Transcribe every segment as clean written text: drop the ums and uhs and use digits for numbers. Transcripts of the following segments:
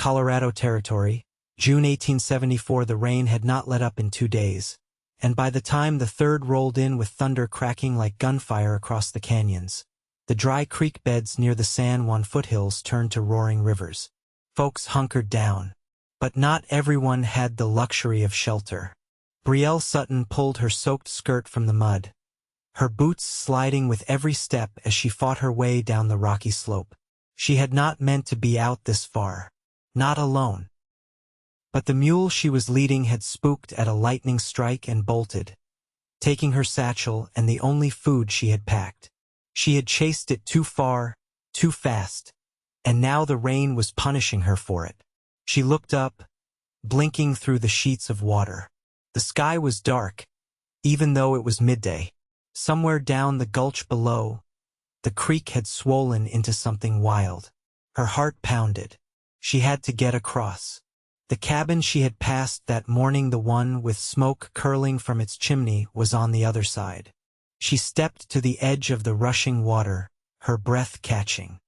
Colorado Territory, June 1874. The rain had not let up in 2 days, and by the time the third rolled in with thunder cracking like gunfire across the canyons, the dry creek beds near the San Juan foothills turned to roaring rivers. Folks hunkered down, but not everyone had the luxury of shelter. Brielle Sutton pulled her soaked skirt from the mud, her boots sliding with every step as she fought her way down the rocky slope. She had not meant to be out this far, not alone. But the mule she was leading had spooked at a lightning strike and bolted, taking her satchel and the only food she had packed. She had chased it too far, too fast, and now the rain was punishing her for it. She looked up, blinking through the sheets of water. The sky was dark, even though it was midday. Somewhere down the gulch below, the creek had swollen into something wild. Her heart pounded. She had to get across. The cabin she had passed that morning, the one with smoke curling from its chimney, was on the other side. She stepped to the edge of the rushing water, her breath catching.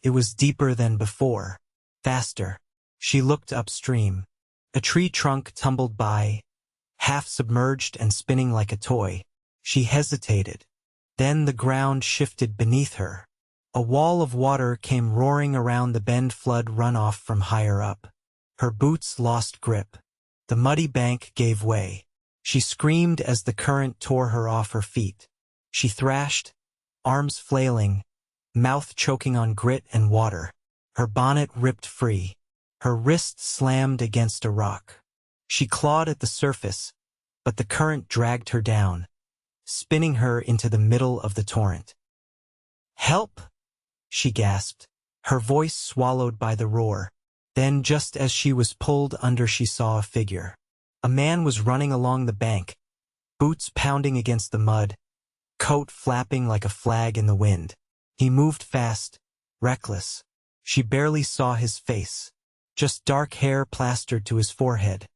It was deeper than before, faster. She looked upstream. A tree trunk tumbled by, half submerged and spinning like a toy. She hesitated. Then the ground shifted beneath her. A wall of water came roaring around the bend, flood runoff from higher up. Her boots lost grip. The muddy bank gave way. She screamed as the current tore her off her feet. She thrashed, arms flailing, mouth choking on grit and water. Her bonnet ripped free. Her wrist slammed against a rock. She clawed at the surface, but the current dragged her down, spinning her into the middle of the torrent. "Help!" she gasped, her voice swallowed by the roar. Then, just as she was pulled under, she saw a figure. A man was running along the bank, boots pounding against the mud, coat flapping like a flag in the wind. He moved fast, reckless. She barely saw his face, just dark hair plastered to his forehead,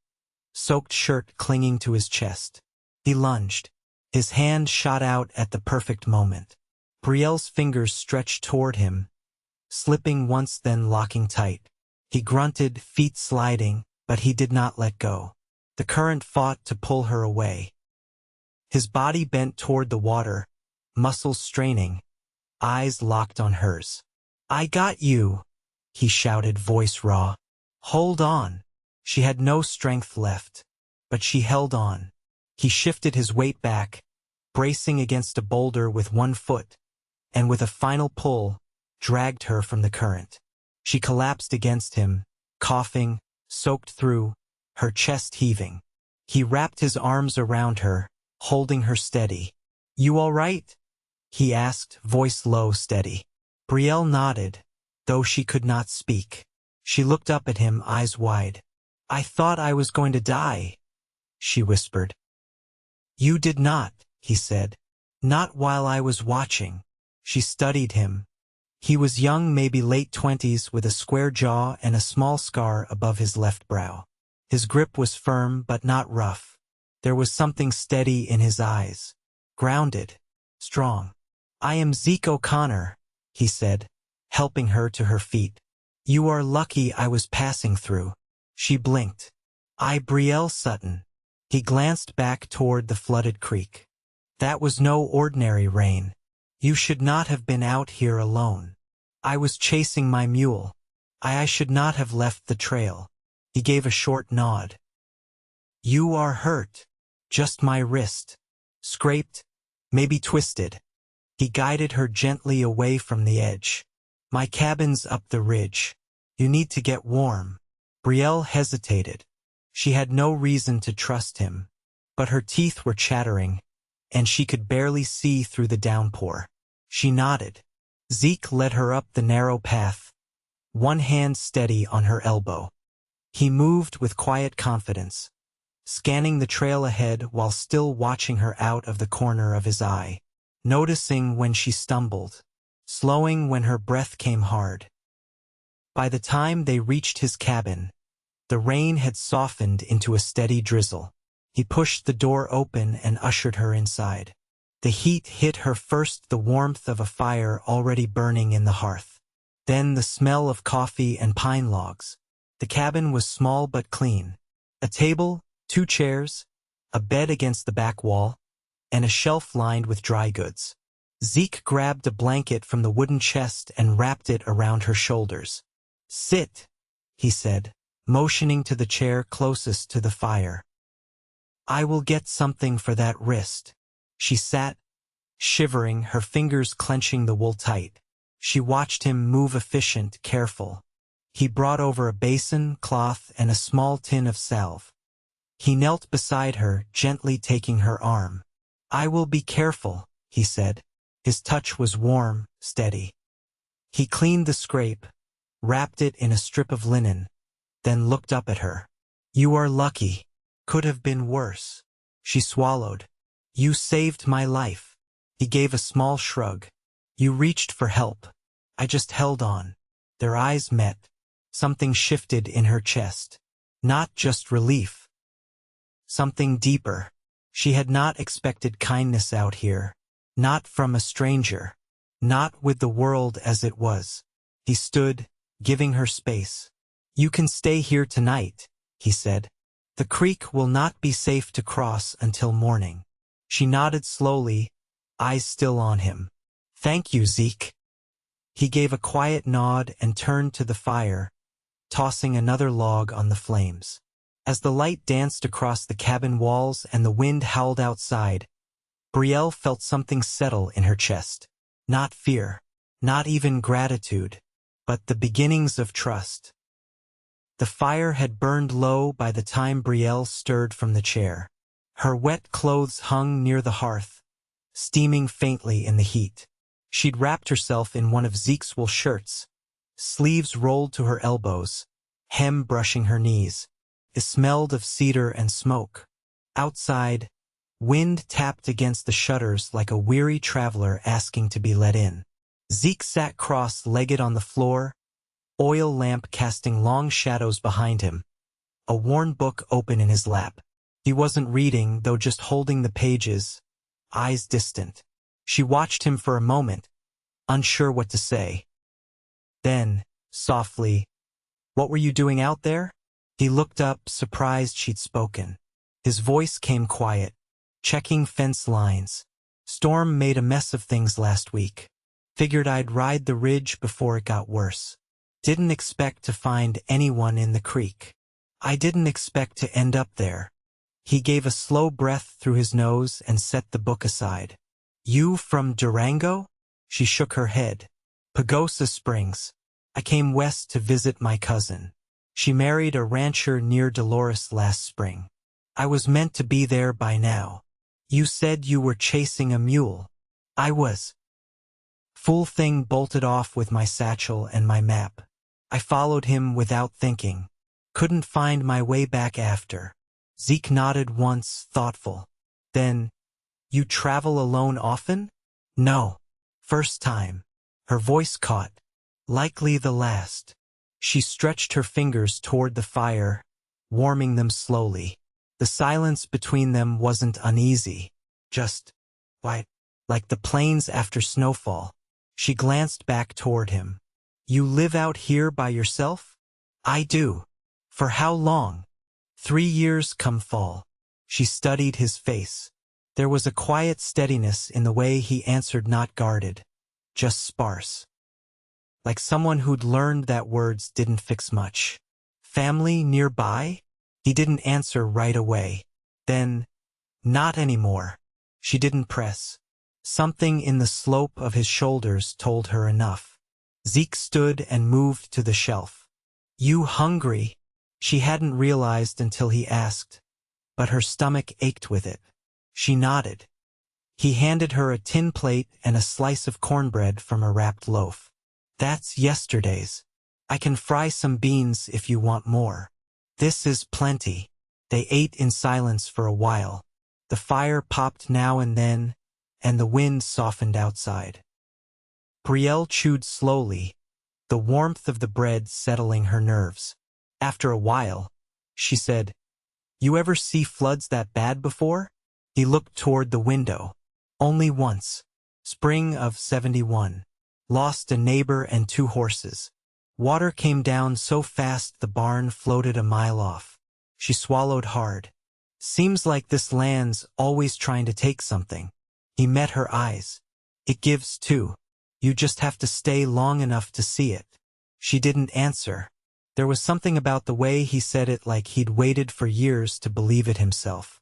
soaked shirt clinging to his chest. He lunged. His hand shot out at the perfect moment. Brielle's fingers stretched toward him, slipping once then locking tight. He grunted, feet sliding, but he did not let go. The current fought to pull her away. His body bent toward the water, muscles straining, eyes locked on hers. "I got you," he shouted, voice raw. "Hold on." She had no strength left, but she held on. He shifted his weight back, bracing against a boulder with one foot, and with a final pull, dragged her from the current. She collapsed against him, coughing, soaked through, her chest heaving. He wrapped his arms around her, holding her steady. "You all right?" he asked, voice low, steady. Brielle nodded, though she could not speak. She looked up at him, eyes wide. "I thought I was going to die," she whispered. "You did not," he said. "Not while I was watching." She studied him. He was young, maybe late 20s, with a square jaw and a small scar above his left brow. His grip was firm but not rough. There was something steady in his eyes, grounded, strong. "I am Zeke O'Conner," he said, helping her to her feet. "You are lucky I was passing through." She blinked. "I Brielle Sutton." He glanced back toward the flooded creek. "That was no ordinary rain. You should not have been out here alone." "I was chasing my mule. I should not have left the trail." He gave a short nod. "You are hurt." "Just my wrist. Scraped, maybe twisted." He guided her gently away from the edge. "My cabin's up the ridge. You need to get warm." Brielle hesitated. She had no reason to trust him, but her teeth were chattering, and she could barely see through the downpour. She nodded. Zeke led her up the narrow path, one hand steady on her elbow. He moved with quiet confidence, scanning the trail ahead while still watching her out of the corner of his eye, noticing when she stumbled, slowing when her breath came hard. By the time they reached his cabin, the rain had softened into a steady drizzle. He pushed the door open and ushered her inside. The heat hit her first, the warmth of a fire already burning in the hearth. Then the smell of coffee and pine logs. The cabin was small but clean. A table, 2 chairs, a bed against the back wall, and a shelf lined with dry goods. Zeke grabbed a blanket from the wooden chest and wrapped it around her shoulders. "Sit," he said, motioning to the chair closest to the fire. "I will get something for that wrist." She sat, shivering, her fingers clenching the wool tight. She watched him move, efficient, careful. He brought over a basin, cloth, and a small tin of salve. He knelt beside her, gently taking her arm. "I will be careful," he said. His touch was warm, steady. He cleaned the scrape, wrapped it in a strip of linen, then looked up at her. "You are lucky. Could have been worse." She swallowed. "You saved my life." He gave a small shrug. "You reached for help. I just held on." Their eyes met. Something shifted in her chest. Not just relief. Something deeper. She had not expected kindness out here. Not from a stranger. Not with the world as it was. He stood, giving her space. "You can stay here tonight," he said. "The creek will not be safe to cross until morning." She nodded slowly, eyes still on him. "Thank you, Zeke." He gave a quiet nod and turned to the fire, tossing another log on the flames. As the light danced across the cabin walls and the wind howled outside, Brielle felt something settle in her chest. Not fear, not even gratitude, but the beginnings of trust. The fire had burned low by the time Brielle stirred from the chair. Her wet clothes hung near the hearth, steaming faintly in the heat. She'd wrapped herself in one of Zeke's wool shirts, sleeves rolled to her elbows, hem brushing her knees. It smelled of cedar and smoke. Outside, wind tapped against the shutters like a weary traveler asking to be let in. Zeke sat cross-legged on the floor, oil lamp casting long shadows behind him, a worn book open in his lap. He wasn't reading, though, just holding the pages, eyes distant. She watched him for a moment, unsure what to say. Then, softly, "What were you doing out there?" He looked up, surprised she'd spoken. His voice came quiet, checking fence lines. "Storm made a mess of things last week. Figured I'd ride the ridge before it got worse. Didn't expect to find anyone in the creek. I didn't expect to end up there." He gave a slow breath through his nose and set the book aside. "You from Durango?" She shook her head. "Pagosa Springs. I came west to visit my cousin. She married a rancher near Dolores last spring. I was meant to be there by now. You said you were chasing a mule. I was." Fool thing bolted off with my satchel and my map. I followed him without thinking. Couldn't find my way back after. Zeke nodded once, thoughtful. Then, "You travel alone often?" "No. First time." Her voice caught. "Likely the last." She stretched her fingers toward the fire, warming them slowly. The silence between them wasn't uneasy, just quiet, like the plains after snowfall. She glanced back toward him. "You live out here by yourself?" "I do." "For how long?" 3 years come fall." She studied his face. There was a quiet steadiness in the way he answered, not guarded, just sparse. Like someone who'd learned that words didn't fix much. "Family nearby?" He didn't answer right away. Then, "Not anymore." She didn't press. Something in the slope of his shoulders told her enough. Zeke stood and moved to the shelf. "You hungry?" She hadn't realized until he asked, but her stomach ached with it. She nodded. He handed her a tin plate and a slice of cornbread from a wrapped loaf. "That's yesterday's. I can fry some beans if you want more." "This is plenty." They ate in silence for a while. The fire popped now and then, and the wind softened outside. Brielle chewed slowly, the warmth of the bread settling her nerves. After a while, she said, "You ever see floods that bad before?" He looked toward the window. "Only once. Spring of '71. Lost a neighbor and 2 horses. Water came down so fast the barn floated a mile off. She swallowed hard. Seems like this land's always trying to take something. He met her eyes. It gives too. You just have to stay long enough to see it. She didn't answer. There was something about the way he said it, like he'd waited for years to believe it himself.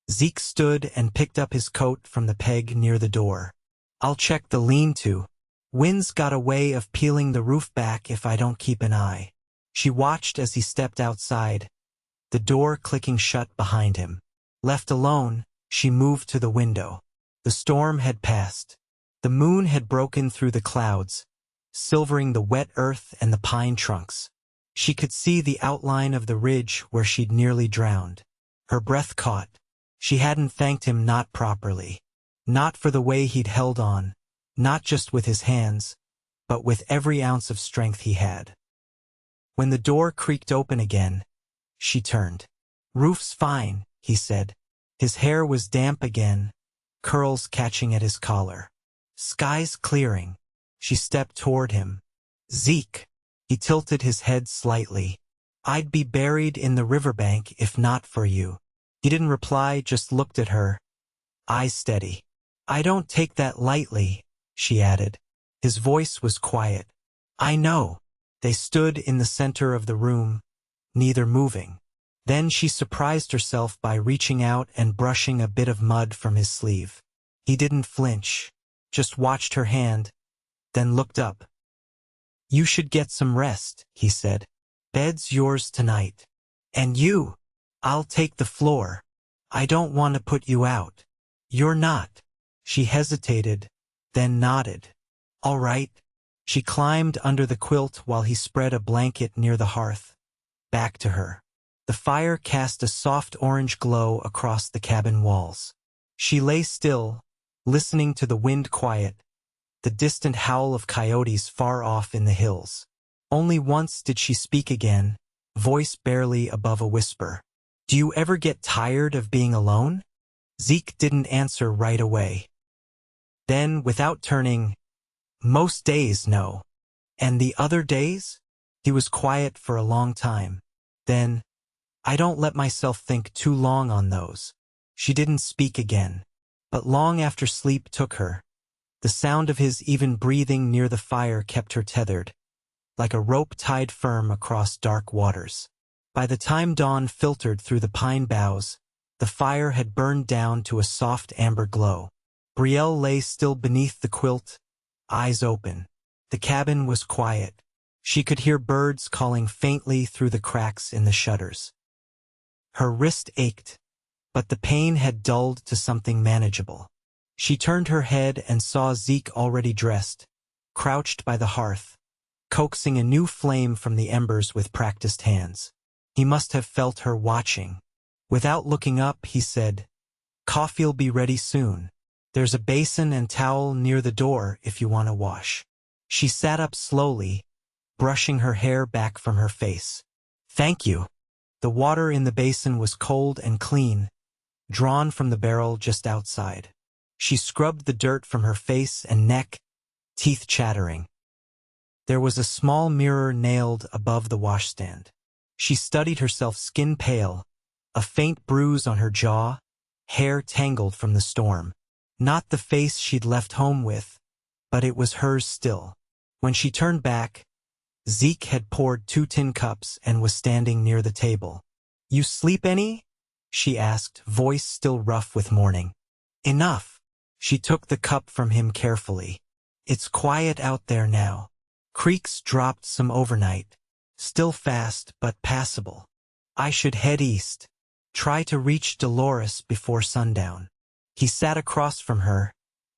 Zeke stood and picked up his coat from the peg near the door. I'll check the lean-to. Wind's got a way of peeling the roof back if I don't keep an eye. She watched as he stepped outside, the door clicking shut behind him. Left alone, she moved to the window. The storm had passed. The moon had broken through the clouds, silvering the wet earth and the pine trunks. She could see the outline of the ridge where she'd nearly drowned. Her breath caught. She hadn't thanked him, not properly. Not for the way he'd held on, not just with his hands, but with every ounce of strength he had. When the door creaked open again, she turned. Roof's fine, he said. His hair was damp again, curls catching at his collar. Sky's clearing. She stepped toward him. Zeke. He tilted his head slightly. I'd be buried in the riverbank if not for you. He didn't reply, just looked at her, eyes steady. I don't take that lightly, she added. His voice was quiet. I know. They stood in the center of the room, neither moving. Then she surprised herself by reaching out and brushing a bit of mud from his sleeve. He didn't flinch, just watched her hand, then looked up. You should get some rest, he said. Bed's yours tonight. And you? I'll take the floor. I don't want to put you out. You're not. She hesitated, then nodded. All right. She climbed under the quilt while he spread a blanket near the hearth. Back to her. The fire cast a soft orange glow across the cabin walls. She lay still, listening to the wind quiet, the distant howl of coyotes far off in the hills. Only once did she speak again, voice barely above a whisper. Do you ever get tired of being alone? Zeke didn't answer right away. Then, without turning, most days, no. And the other days? He was quiet for a long time. Then, I don't let myself think too long on those. She didn't speak again. But long after sleep took her, the sound of his even breathing near the fire kept her tethered, like a rope tied firm across dark waters. By the time dawn filtered through the pine boughs, the fire had burned down to a soft amber glow. Brielle lay still beneath the quilt, eyes open. The cabin was quiet. She could hear birds calling faintly through the cracks in the shutters. Her wrist ached, but the pain had dulled to something manageable. She turned her head and saw Zeke already dressed, crouched by the hearth, coaxing a new flame from the embers with practiced hands. He must have felt her watching. Without looking up, he said, Coffee'll be ready soon. There's a basin and towel near the door if you want to wash. She sat up slowly, brushing her hair back from her face. Thank you. The water in the basin was cold and clean, drawn from the barrel just outside. She scrubbed the dirt from her face and neck, teeth chattering. There was a small mirror nailed above the washstand. She studied herself, skin pale, a faint bruise on her jaw, hair tangled from the storm. Not the face she'd left home with, but it was hers still. When she turned back, Zeke had poured 2 tin cups and was standing near the table. You sleep any? She asked, voice still rough with morning. Enough. She took the cup from him carefully. It's quiet out there now. Creeks dropped some overnight. Still fast, but passable. I should head east. Try to reach Dolores before sundown. He sat across from her,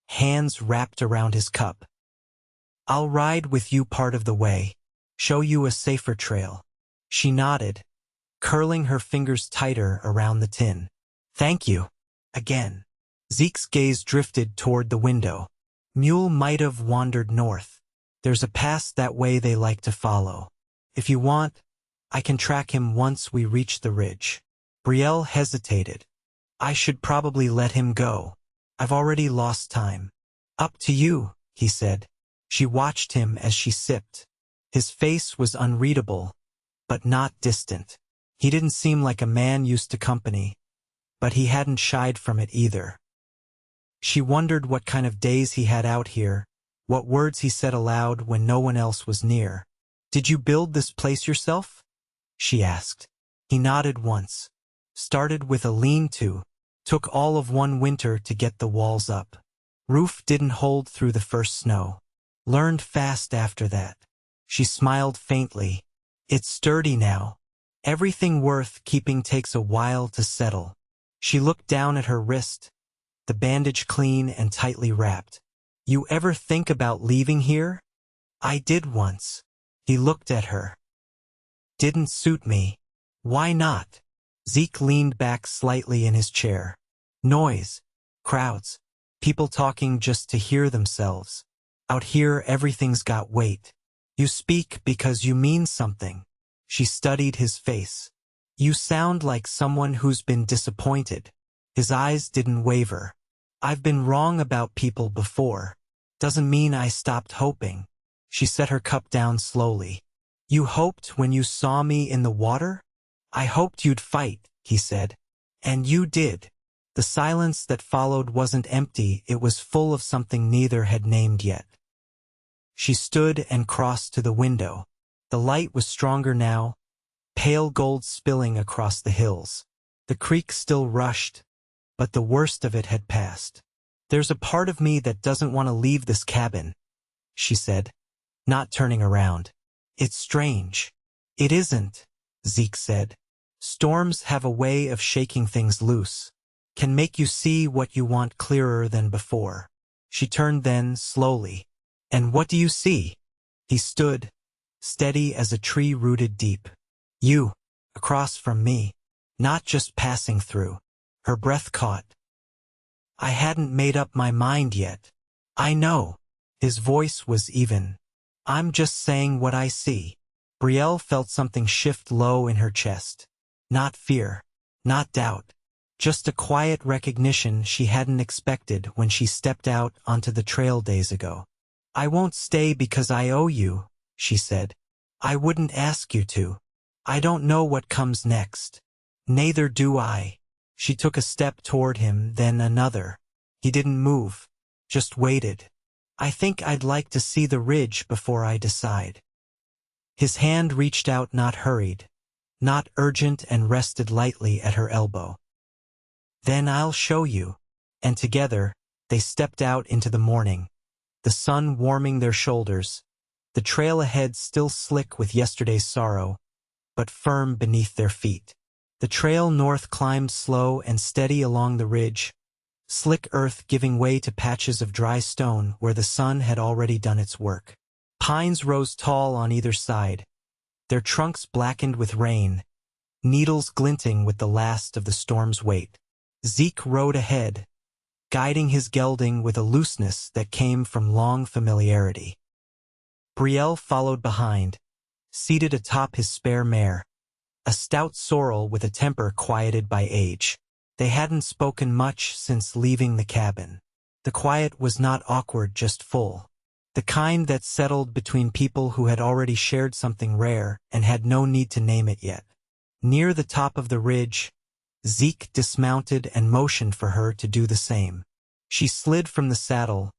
hands wrapped around his cup. I'll ride with you part of the way, show you a safer trail. She nodded, curling her fingers tighter around the tin. Thank you. Again. Zeke's gaze drifted toward the window. Mule might have wandered north. There's a pass that way they like to follow. If you want, I can track him once we reach the ridge. Brielle hesitated. I should probably let him go. I've already lost time. Up to you, he said. She watched him as she sipped. His face was unreadable, but not distant. He didn't seem like a man used to company, but he hadn't shied from it either. She wondered what kind of days he had out here, what words he said aloud when no one else was near. "Did you build this place yourself?" she asked. He nodded once. "Started with a lean-to. Took all of one winter to get the walls up. Roof didn't hold through the first snow. Learned fast after that." She smiled faintly. "It's sturdy now. Everything worth keeping takes a while to settle." She looked down at her wrist, the bandage clean and tightly wrapped. "You ever think about leaving here?" "I did once." He looked at her. "Didn't suit me." "Why not?" Zeke leaned back slightly in his chair. "Noise. Crowds. People talking just to hear themselves. Out here everything's got weight. You speak because you mean something." She studied his face. "You sound like someone who's been disappointed." His eyes didn't waver. "I've been wrong about people before. Doesn't mean I stopped hoping." She set her cup down slowly. "You hoped when you saw me in the water?" "I hoped you'd fight," he said. "And you did." The silence that followed wasn't empty, it was full of something neither had named yet. She stood and crossed to the window. The light was stronger now, pale gold spilling across the hills. The creek still rushed, but the worst of it had passed. "There's a part of me that doesn't want to leave this cabin," she said, not turning around. "It's strange." "It isn't," Zeke said. "Storms have a way of shaking things loose. Can make you see what you want clearer than before." She turned then, slowly. "And what do you see?" He stood, steady as a tree rooted deep. "You, across from me, not just passing through." Her breath caught. "I hadn't made up my mind yet." "I know." His voice was even. "I'm just saying what I see." Brielle felt something shift low in her chest. Not fear, not doubt. Just a quiet recognition she hadn't expected when she stepped out onto the trail days ago. "I won't stay because I owe you," she said. "I wouldn't ask you to. I don't know what comes next." "Neither do I." She took a step toward him, then another. He didn't move, just waited. "I think I'd like to see the ridge before I decide." His hand reached out, not hurried, not urgent, and rested lightly at her elbow. "Then I'll show you." And together, they stepped out into the morning, the sun warming their shoulders, the trail ahead still slick with yesterday's sorrow, but firm beneath their feet. The trail north climbed slow and steady along the ridge, slick earth giving way to patches of dry stone where the sun had already done its work. Pines rose tall on either side, their trunks blackened with rain, needles glinting with the last of the storm's weight. Zeke rode ahead, guiding his gelding with a looseness that came from long familiarity. Brielle followed behind, seated atop his spare mare, a stout sorrel with a temper quieted by age. They hadn't spoken much since leaving the cabin. The quiet was not awkward, just full. The kind that settled between people who had already shared something rare and had no need to name it yet. Near the top of the ridge, Zeke dismounted and motioned for her to do the same. She slid from the saddle,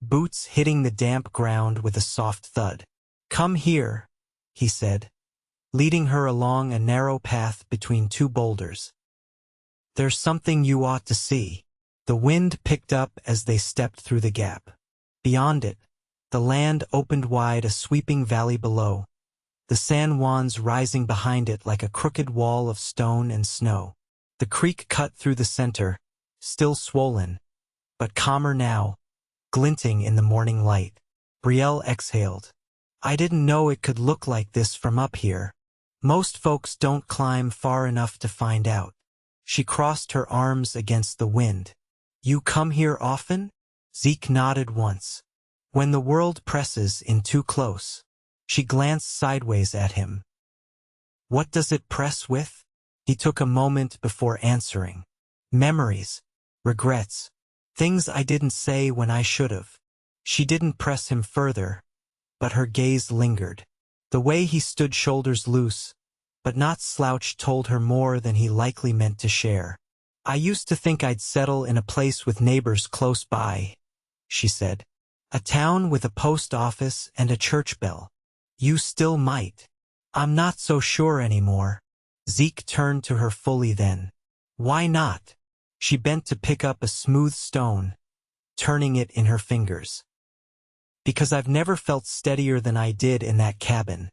boots hitting the damp ground with a soft thud. "Come here," he said, leading her along a narrow path between two boulders. "There's something you ought to see." The wind picked up as they stepped through the gap. Beyond it, the land opened wide, a sweeping valley below, the San Juans rising behind it like a crooked wall of stone and snow. The creek cut through the center, still swollen, but calmer now, glinting in the morning light. Brielle exhaled. "I didn't know it could look like this from up here. Most folks don't climb far enough to find out." She crossed her arms against the wind. "You come here often?" Zeke nodded once. "When the world presses in too close." She glanced sideways at him. "What does it press with?" He took a moment before answering. "Memories, regrets, things I didn't say when I should have." She didn't press him further, but her gaze lingered. The way he stood shoulders loose, but not slouched, told her more than he likely meant to share. "I used to think I'd settle in a place with neighbors close by," she said. "A town with a post office and a church bell. You still might. I'm not so sure anymore." Zeke turned to her fully then. "Why not?" She bent to pick up a smooth stone, turning it in her fingers. "Because I've never felt steadier than I did in that cabin,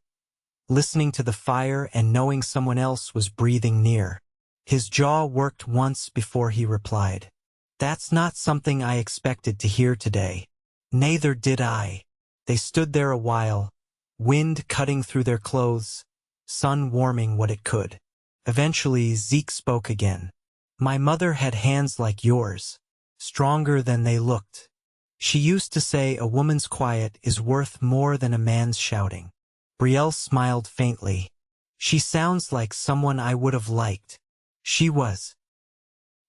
listening to the fire and knowing someone else was breathing near." His jaw worked once before he replied, "That's not something I expected to hear today." "Neither did I." They stood there a while, wind cutting through their clothes, sun warming what it could. Eventually Zeke spoke again. "My mother had hands like yours, stronger than they looked. She used to say a woman's quiet is worth more than a man's shouting." Brielle smiled faintly. "She sounds like someone I would have liked." She was.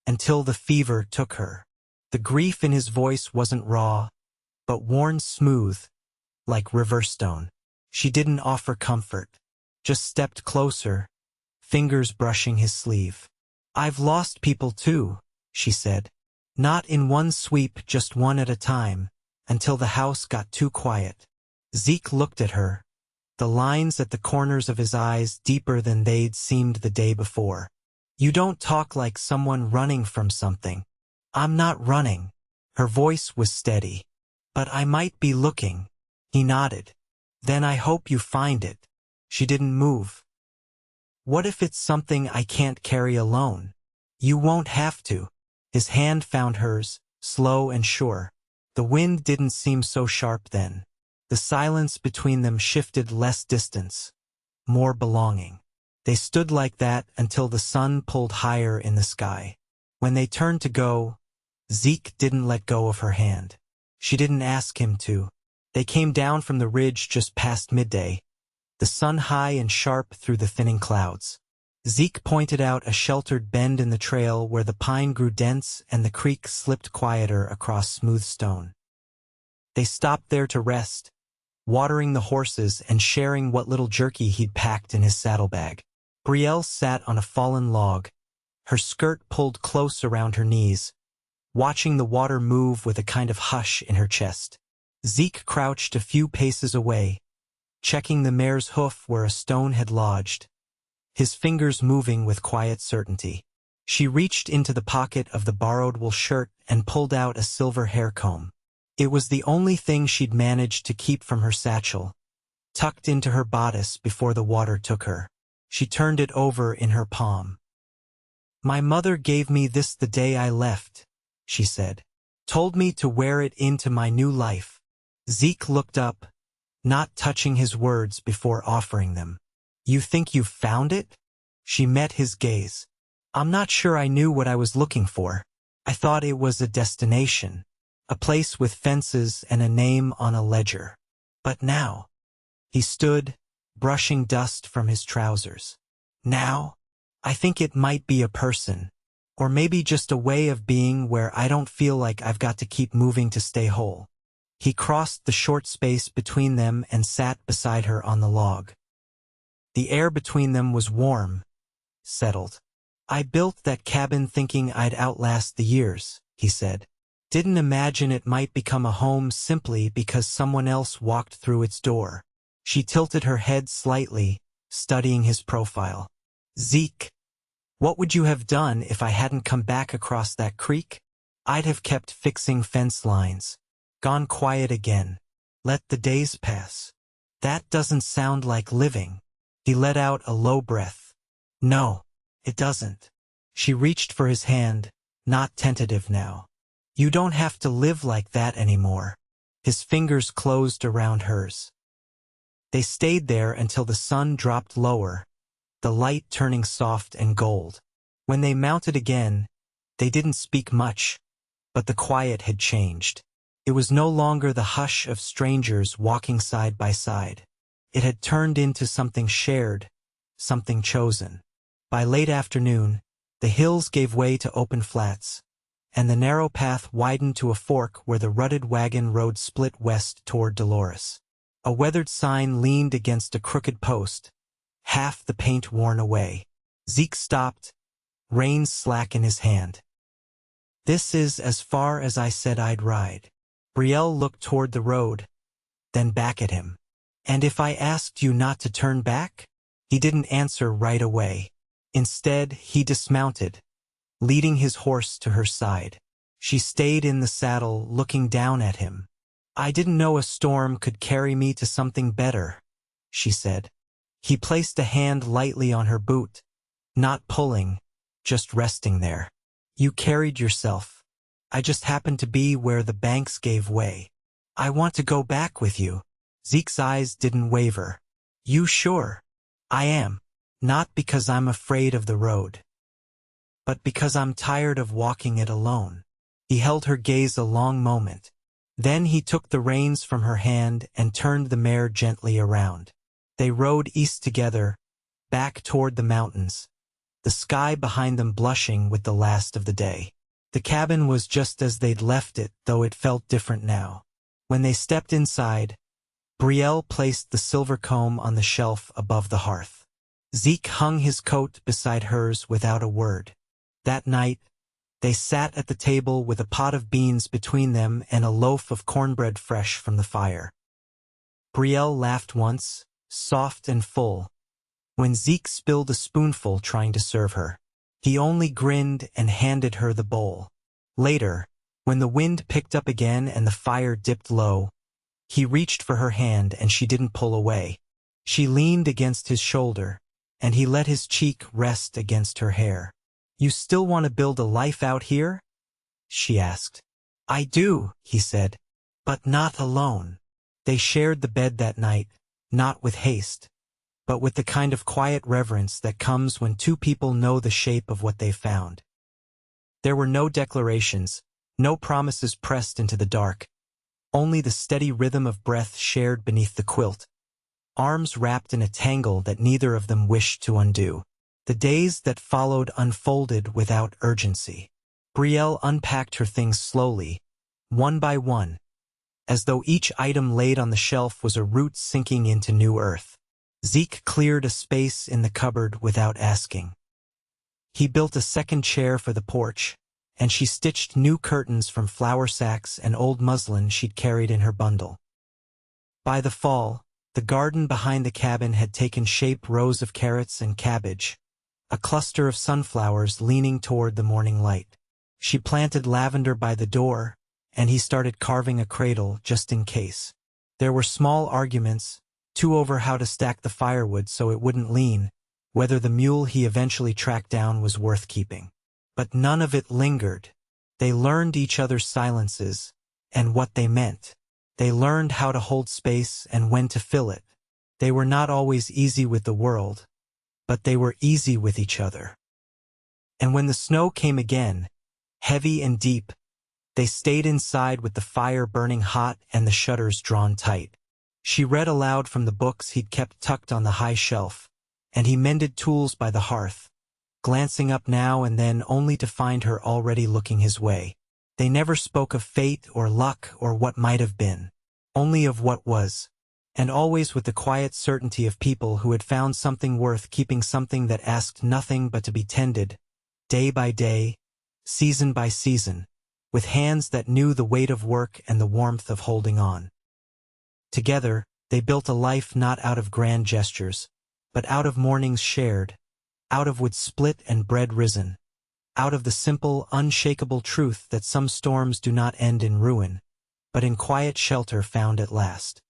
Until the fever took her. The grief in his voice wasn't raw, but worn smooth, like riverstone. She didn't offer comfort, just stepped closer, fingers brushing his sleeve. "I've lost people too," she said. "Not in one sweep, just one at a time, until the house got too quiet." Zeke looked at her, the lines at the corners of his eyes deeper than they'd seemed the day before. "You don't talk like someone running from something." "I'm not running." Her voice was steady. "But I might be looking." He nodded. "Then I hope you find it." She didn't move. "What if it's something I can't carry alone?" "You won't have to." His hand found hers, slow and sure. The wind didn't seem so sharp then. The silence between them shifted, less distance, more belonging. They stood like that until the sun pulled higher in the sky. When they turned to go, Zeke didn't let go of her hand. She didn't ask him to. They came down from the ridge just past midday, the sun high and sharp through the thinning clouds. Zeke pointed out a sheltered bend in the trail where the pine grew dense and the creek slipped quieter across smooth stone. They stopped there to rest, watering the horses and sharing what little jerky he'd packed in his saddlebag. Brielle sat on a fallen log, her skirt pulled close around her knees, watching the water move with a kind of hush in her chest. Zeke crouched a few paces away, checking the mare's hoof where a stone had lodged, his fingers moving with quiet certainty. She reached into the pocket of the borrowed wool shirt and pulled out a silver hair comb. It was the only thing she'd managed to keep from her satchel, tucked into her bodice before the water took her. She turned it over in her palm. "My mother gave me this the day I left," she said. "Told me to wear it into my new life." Zeke looked up, not touching his words before offering them. "You think you've found it?" She met his gaze. "I'm not sure I knew what I was looking for. I thought it was a destination, a place with fences and a name on a ledger. But now..." He stood, brushing dust from his trousers. "Now, I think it might be a person, or maybe just a way of being where I don't feel like I've got to keep moving to stay whole." He crossed the short space between them and sat beside her on the log. The air between them was warm, settled. "I built that cabin thinking I'd outlast the years," he said. "Didn't imagine it might become a home simply because someone else walked through its door." She tilted her head slightly, studying his profile. "Zeke, what would you have done if I hadn't come back across that creek?" "I'd have kept fixing fence lines. Gone quiet again. Let the days pass." "That doesn't sound like living." He let out a low breath. "No, it doesn't." She reached for his hand, not tentative now. "You don't have to live like that anymore." His fingers closed around hers. They stayed there until the sun dropped lower, the light turning soft and gold. When they mounted again, they didn't speak much, but the quiet had changed. It was no longer the hush of strangers walking side by side. It had turned into something shared, something chosen. By late afternoon, the hills gave way to open flats, and the narrow path widened to a fork where the rutted wagon road split west toward Dolores. A weathered sign leaned against a crooked post, half the paint worn away. Zeke stopped, reins slack in his hand. "This is as far as I said I'd ride." Brielle looked toward the road, then back at him. "And if I asked you not to turn back?" He didn't answer right away. Instead, he dismounted, leading his horse to her side. She stayed in the saddle, looking down at him. "I didn't know a storm could carry me to something better," she said. He placed a hand lightly on her boot, not pulling, just resting there. "You carried yourself. I just happened to be where the banks gave way. I want to go back with you." Zeke's eyes didn't waver. "You sure?" "I am. Not because I'm afraid of the road, but because I'm tired of walking it alone." He held her gaze a long moment. Then he took the reins from her hand and turned the mare gently around. They rode east together, back toward the mountains, the sky behind them blushing with the last of the day. The cabin was just as they'd left it, though it felt different now. When they stepped inside, Brielle placed the silver comb on the shelf above the hearth. Zeke hung his coat beside hers without a word. That night, they sat at the table with a pot of beans between them and a loaf of cornbread fresh from the fire. Brielle laughed once, soft and full, when Zeke spilled a spoonful trying to serve her. He only grinned and handed her the bowl. Later, when the wind picked up again and the fire dipped low, he reached for her hand and she didn't pull away. She leaned against his shoulder, and he let his cheek rest against her hair. "You still want to build a life out here?" she asked. "I do," he said, "but not alone." They shared the bed that night, not with haste, but with the kind of quiet reverence that comes when two people know the shape of what they've found. There were no declarations, no promises pressed into the dark, only the steady rhythm of breath shared beneath the quilt, arms wrapped in a tangle that neither of them wished to undo. The days that followed unfolded without urgency. Brielle unpacked her things slowly, one by one, as though each item laid on the shelf was a root sinking into new earth. Zeke cleared a space in the cupboard without asking. He built a second chair for the porch, and she stitched new curtains from flour sacks and old muslin she'd carried in her bundle. By the fall, the garden behind the cabin had taken shape: rows of carrots and cabbage, a cluster of sunflowers leaning toward the morning light. She planted lavender by the door, and he started carving a cradle just in case. There were small arguments, too, over how to stack the firewood so it wouldn't lean, whether the mule he eventually tracked down was worth keeping. But none of it lingered. They learned each other's silences, and what they meant. They learned how to hold space and when to fill it. They were not always easy with the world, but they were easy with each other. And when the snow came again, heavy and deep, they stayed inside with the fire burning hot and the shutters drawn tight. She read aloud from the books he'd kept tucked on the high shelf, and he mended tools by the hearth, glancing up now and then only to find her already looking his way. They never spoke of fate or luck or what might have been, only of what was, and always with the quiet certainty of people who had found something worth keeping, something that asked nothing but to be tended, day by day, season by season, with hands that knew the weight of work and the warmth of holding on. Together, they built a life not out of grand gestures, but out of mornings shared, out of wood split and bread risen, out of the simple, unshakable truth that some storms do not end in ruin, but in quiet shelter found at last.